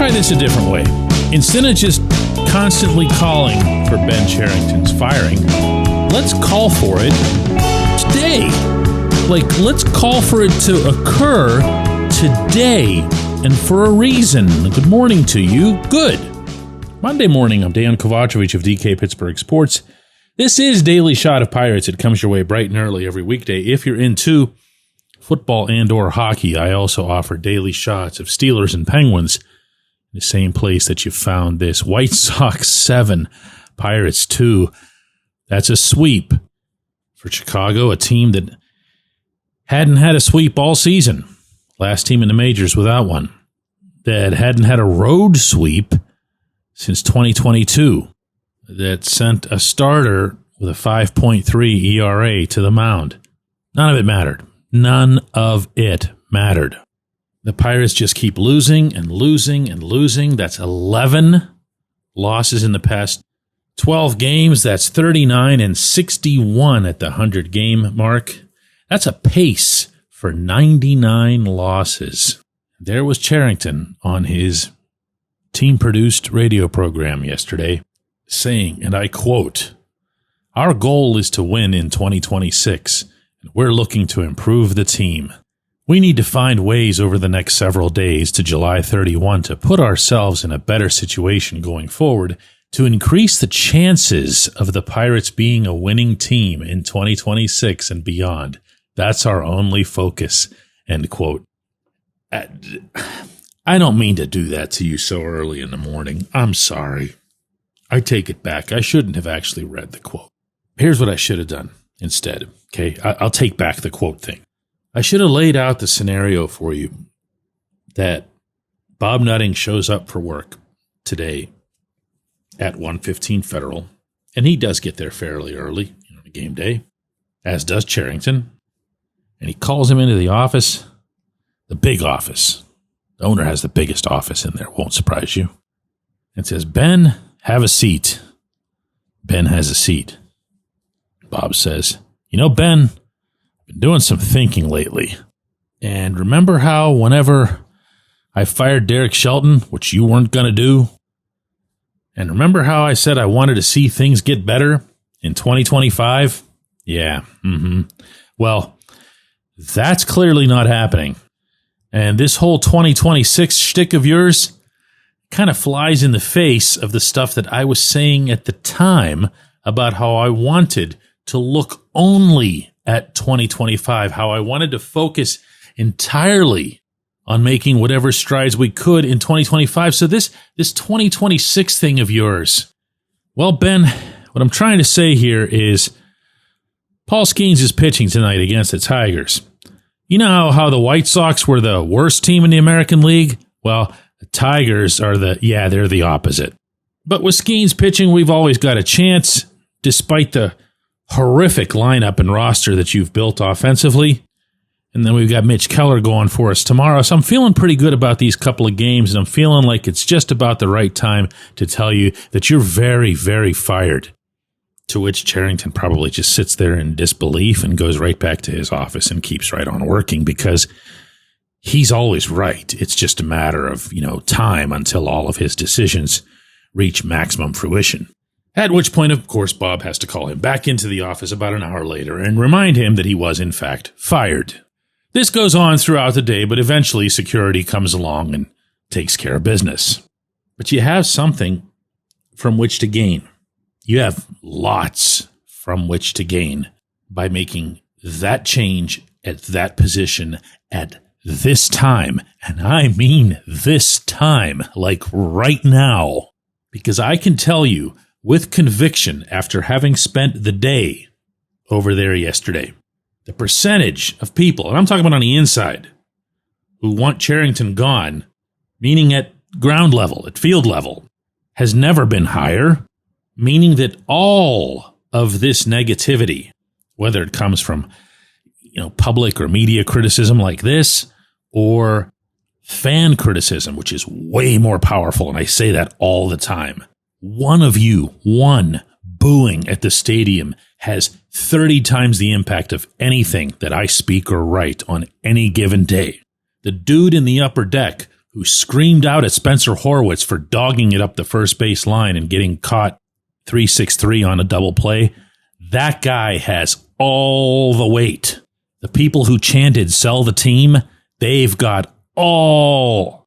try this a different way. Instead of just constantly calling for Ben Cherington's firing, let's call for it today. Let's call for it to occur today and for a reason. Good morning to you. Good. Monday morning, I'm Dejan Kovacevic of DK Pittsburgh Sports. This is Daily Shot of Pirates. It comes your way bright and early every weekday. If you're into football and or hockey, I also offer daily shots of Steelers and Penguins in the same place that you found this. White Sox 7, Pirates 2. That's a sweep for Chicago, a team that hadn't had a sweep all season. Last team in the majors without one. That hadn't had a road sweep since 2022. That sent a starter with a 5.3 ERA to the mound. None of it mattered. None of it mattered. The Pirates just keep losing and losing and losing. That's 11 losses in the past 12 games. That's 39 and 61 at the 100-game mark. That's a pace for 99 losses. There was Cherington on his team-produced radio program yesterday saying, and I quote, "Our goal is to win in 2026, and we're looking to improve the team. We need to find ways over the next several days to July 31 to put ourselves in a better situation going forward to increase the chances of the Pirates being a winning team in 2026 and beyond. That's our only focus," end quote. I don't mean to do that to you so early in the morning. I'm sorry. I take it back. I shouldn't have actually read the quote. Here's what I should have done instead. Okay, I'll take back the quote thing. I should have laid out the scenario for you that Bob Nutting shows up for work today at 1:15 Federal, and he does get there fairly early, game day, as does Cherington. And he calls him into the office, the big office. The owner has the biggest office in there, won't surprise you. And says, "Ben, have a seat." Ben has a seat. Bob says, "Ben, I've been doing some thinking lately. And remember how whenever I fired Derek Shelton, which you weren't going to do? And remember how I said I wanted to see things get better in 2025? Yeah. Well, that's clearly not happening. And this whole 2026 shtick of yours kind of flies in the face of the stuff that I was saying at the time about how I wanted to look only at 2025, how I wanted to focus entirely on making whatever strides we could in 2025. So this 2026 thing of yours, well, Ben, what I'm trying to say here is Paul Skeens is pitching tonight against the Tigers. You know how the White Sox were the worst team in the American League? Well, the Tigers are they're the opposite. But with Skeens pitching, we've always got a chance, despite the horrific lineup and roster that you've built offensively. And then we've got Mitch Keller going for us tomorrow. So I'm feeling pretty good about these couple of games, and I'm feeling like it's just about the right time to tell you that you're very, very fired. To which Cherington probably just sits there in disbelief and goes right back to his office and keeps right on working because he's always right. It's just a matter of, time until all of his decisions reach maximum fruition. At which point, of course, Bob has to call him back into the office about an hour later and remind him that he was, in fact, fired. This goes on throughout the day, but eventually security comes along and takes care of business. But you have something from which to gain. You have lots from which to gain by making that change at that position at this time. And I mean this time, like right now. Because I can tell you with conviction, after having spent the day over there yesterday, the percentage of people, and I'm talking about on the inside, who want Cherington gone, meaning at ground level, at field level, has never been higher. Meaning that all of this negativity, whether it comes from, public or media criticism like this, or fan criticism, which is way more powerful, and I say that all the time. One booing at the stadium has 30 times the impact of anything that I speak or write on any given day. The dude in the upper deck who screamed out at Spencer Horwitz for dogging it up the first base line and getting caught 3-6-3 on a double play, that guy has all the weight. The people who chanted "sell the team," they've got all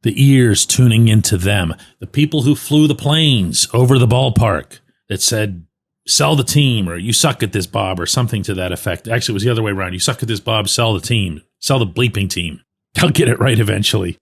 the ears tuning into them. The people who flew the planes over the ballpark that said, "Sell the team," or "You suck at this, Bob," or something to that effect. Actually, it was the other way around. "You suck at this, Bob. Sell the team. Sell the bleeping team." They'll get it right eventually.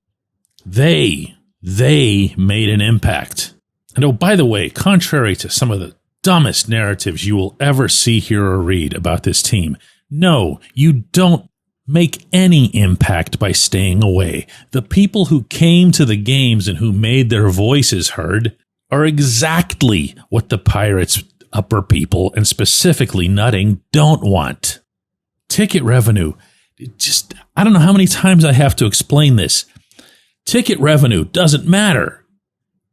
They made an impact. And oh, by the way, contrary to some of the dumbest narratives you will ever see, hear, or read about this team, no, you don't make any impact by staying away. The people who came to the games and who made their voices heard are exactly what the Pirates' upper people, and specifically Nutting, don't want. Ticket revenue. I don't know how many times I have to explain this. Ticket revenue doesn't matter.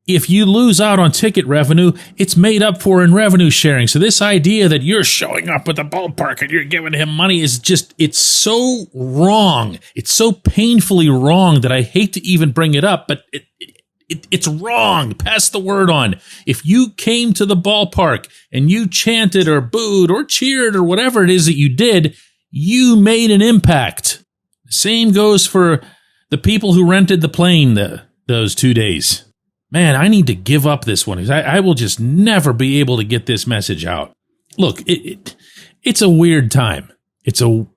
If you lose out on ticket revenue, it's made up for in revenue sharing. So this idea that you're showing up at the ballpark and you're giving him money is just, it's so wrong. It's so painfully wrong that I hate to even bring it up, but it's wrong. Pass the word on. If you came to the ballpark and you chanted or booed or cheered or whatever it is that you did, you made an impact. Same goes for the people who rented the plane those 2 days. Man, I need to give up this one. I will just never be able to get this message out. Look, it's a weird time. It's a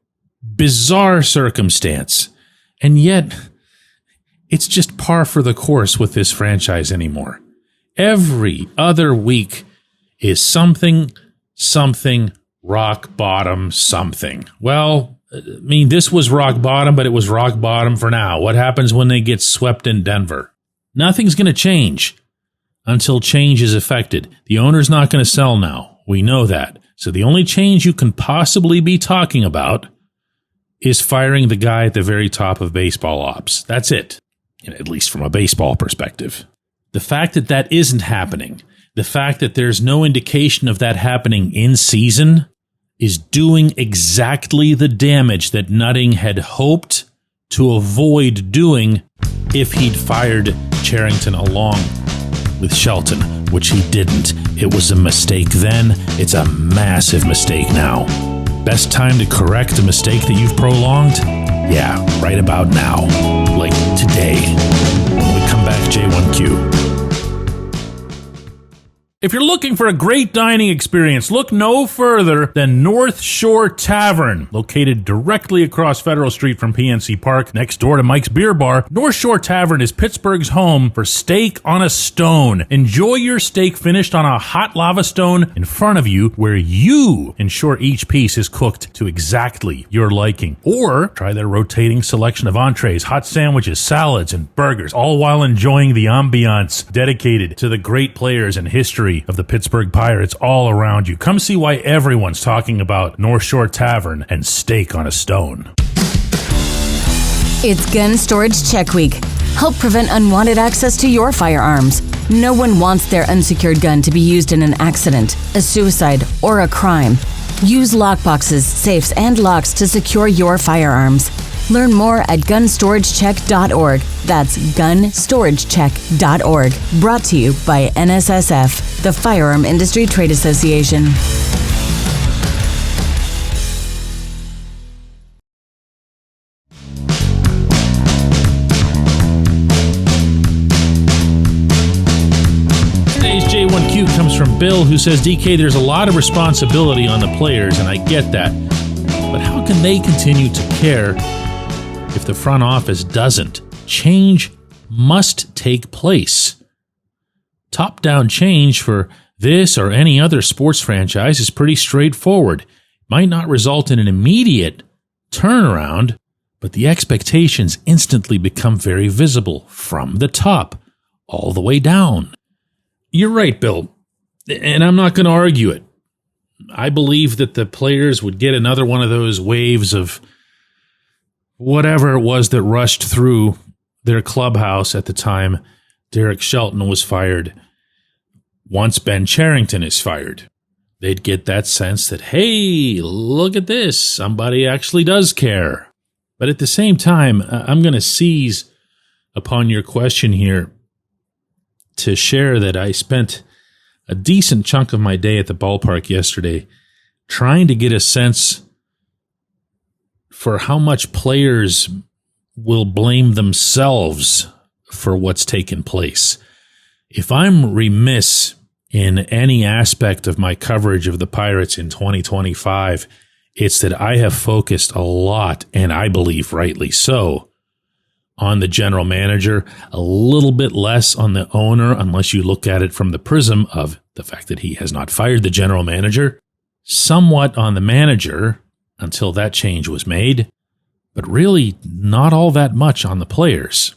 bizarre circumstance. And yet, it's just par for the course with this franchise anymore. Every other week is something, rock bottom, something. Well, I mean, this was rock bottom, but it was rock bottom for now. What happens when they get swept in Denver? Nothing's going to change until change is effected. The owner's not going to sell now. We know that. So the only change you can possibly be talking about is firing the guy at the very top of baseball ops. That's it, at least from a baseball perspective. The fact that that isn't happening, the fact that there's no indication of that happening in season, is doing exactly the damage that Nutting had hoped to avoid doing if he'd fired Cherington along with Shelton, which he didn't. It was a mistake then. It's a massive mistake now. Best time to correct a mistake that you've prolonged? Yeah, right about now. Like today. When we come back, J1Q. If you're looking for a great dining experience, look no further than North Shore Tavern. Located directly across Federal Street from PNC Park, next door to Mike's Beer Bar, North Shore Tavern is Pittsburgh's home for steak on a stone. Enjoy your steak finished on a hot lava stone in front of you, where you ensure each piece is cooked to exactly your liking. Or try their rotating selection of entrees, hot sandwiches, salads, and burgers, all while enjoying the ambiance dedicated to the great players and history of the Pittsburgh Pirates all around you. Come see why everyone's talking about North Shore Tavern and steak on a stone. It's Gun Storage Check Week. Help prevent unwanted access to your firearms. No one wants their unsecured gun to be used in an accident, a suicide, or a crime. Use lockboxes, safes, and locks to secure your firearms. Learn more at gunstorage.check.org. That's gunstorage.check.org. Brought to you by NSSF, the Firearm Industry Trade Association. Today's J1Q comes from Bill, who says, DK, there's a lot of responsibility on the players, and I get that. But how can they continue to care if the front office doesn't? Change must take place. Top-down change for this or any other sports franchise is pretty straightforward. It might not result in an immediate turnaround, but the expectations instantly become very visible from the top all the way down. You're right, Bill, and I'm not going to argue it. I believe that the players would get another one of those waves of whatever it was that rushed through their clubhouse at the time Derek Shelton was fired. Once Ben Cherington is fired, they'd get that sense that, hey, look at this. Somebody actually does care. But at the same time, I'm going to seize upon your question here to share that I spent a decent chunk of my day at the ballpark yesterday trying to get a sense for how much players will blame themselves for what's taken place. If I'm remiss in any aspect of my coverage of the Pirates in 2025, it's that I have focused a lot, and I believe rightly so, on the general manager, a little bit less on the owner, unless you look at it from the prism of the fact that he has not fired the general manager, somewhat on the manager until that change was made, but really not all that much on the players.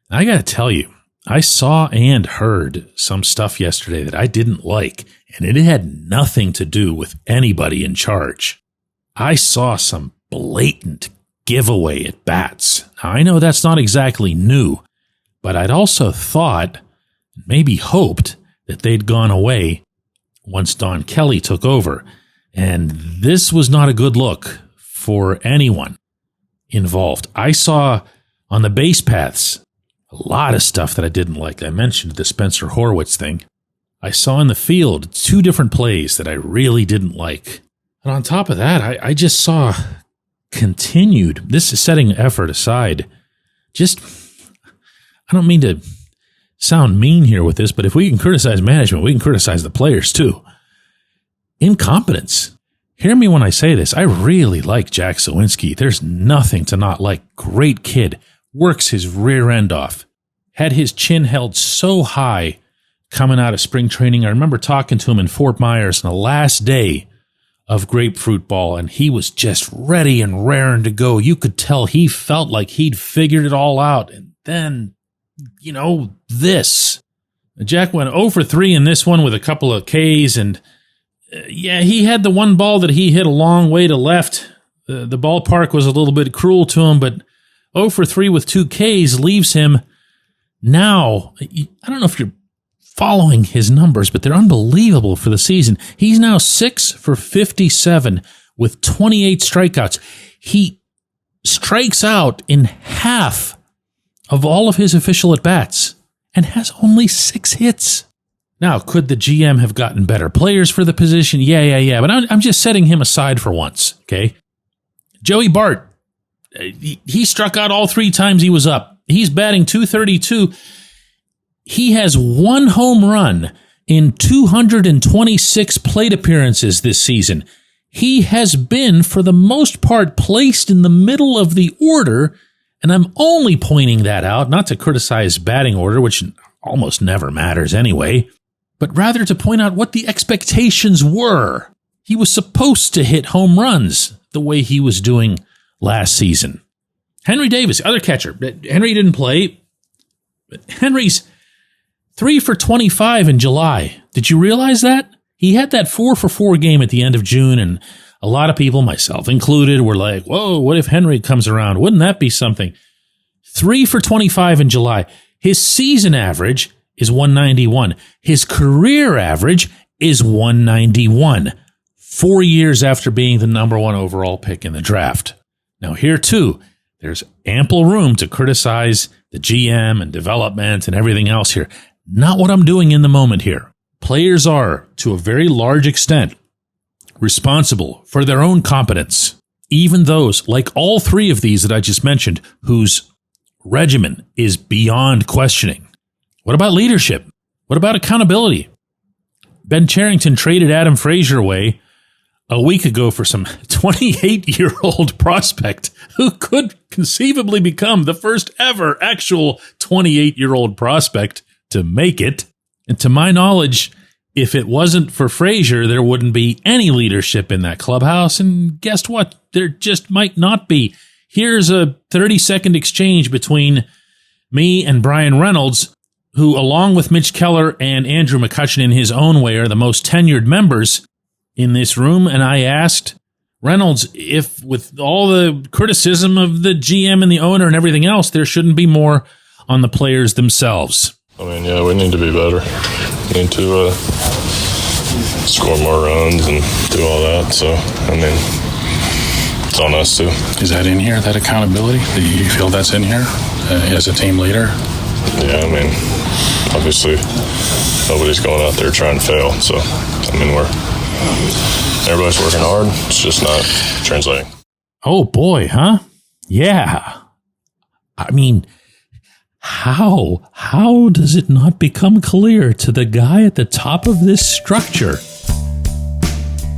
I got to tell you, I saw and heard some stuff yesterday that I didn't like, and it had nothing to do with anybody in charge. I saw some blatant giveaway at bats. Now, I know that's not exactly new, but I'd also thought, maybe hoped, that they'd gone away once Don Kelly took over. And this was not a good look for anyone involved. I saw on the base paths a lot of stuff that I didn't like. I mentioned the Spencer Horwitz thing. I saw in the field 2 different plays that I really didn't like. And on top of that, I just saw continued, this is setting effort aside, just, I don't mean to sound mean here with this, but if we can criticize management, we can criticize the players too. Incompetence. Hear me when I say this. I really like Jack Sawinski. There's nothing to not like. Great kid. Works his rear end off. Had his chin held so high coming out of spring training. I remember talking to him in Fort Myers on the last day of grapefruit ball, and he was just ready and raring to go. You could tell he felt like he'd figured it all out. And then, this. Jack went 0 for 3 in this one with a couple of Ks, and he had the one ball that he hit a long way to left. The ballpark was a little bit cruel to him, but 0 for 3 with 2 Ks leaves him now. I don't know if you're following his numbers, but they're unbelievable for the season. He's now 6 for 57 with 28 strikeouts. He strikes out in half of all of his official at-bats and has only 6 hits. Now, could the GM have gotten better players for the position? Yeah. But I'm just setting him aside for once, okay? Joey Bart, he struck out all 3 times he was up. He's batting .232. He has 1 home run in 226 plate appearances this season. He has been, for the most part, placed in the middle of the order, and I'm only pointing that out, not to criticize batting order, which almost never matters anyway, but rather to point out what the expectations were. He was supposed to hit home runs the way he was doing last season. Henry Davis, other catcher. Henry didn't play. But Henry's 3 for 25 in July. Did you realize that? He had that 4 for 4 game at the end of June, and a lot of people, myself included, were like, whoa, what if Henry comes around? Wouldn't that be something? 3 for 25 in July. His season average is 191. His career average is 191. 4 years after being the number 1 overall pick in the draft. Now here too, there's ample room to criticize the GM and development and everything else here. Not what I'm doing in the moment here. Players are, to a very large extent, responsible for their own competence. Even those, like all 3 of these that I just mentioned, whose regimen is beyond questioning. What about leadership? What about accountability? Ben Cherington traded Adam Frazier away a week ago for some 28-year-old prospect who could conceivably become the first ever actual 28-year-old prospect to make it. And to my knowledge, if it wasn't for Frazier, there wouldn't be any leadership in that clubhouse. And guess what? There just might not be. Here's a 30-second exchange between me and Brian Reynolds, who, along with Mitch Keller and Andrew McCutcheon in his own way, are the most tenured members in this room. And I asked Reynolds if, with all the criticism of the GM and the owner and everything else, there shouldn't be more on the players themselves. I mean, yeah, we need to be better. We need to score more runs and do all that. So, I mean, it's on us too. Is that in here, that accountability? Do you feel that's in here? as a team leader? Yeah, I mean, obviously nobody's going out there trying to fail. So, I mean, everybody's working hard. It's just not translating. Oh boy, huh? Yeah. I mean, how does it not become clear to the guy at the top of this structure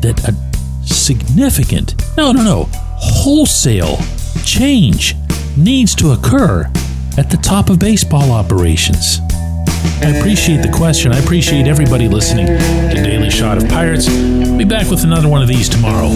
that a significant, wholesale change needs to occur at the top of baseball operations? I appreciate the question. I appreciate everybody listening to Daily Shot of Pirates. I'll be back with another one of these tomorrow.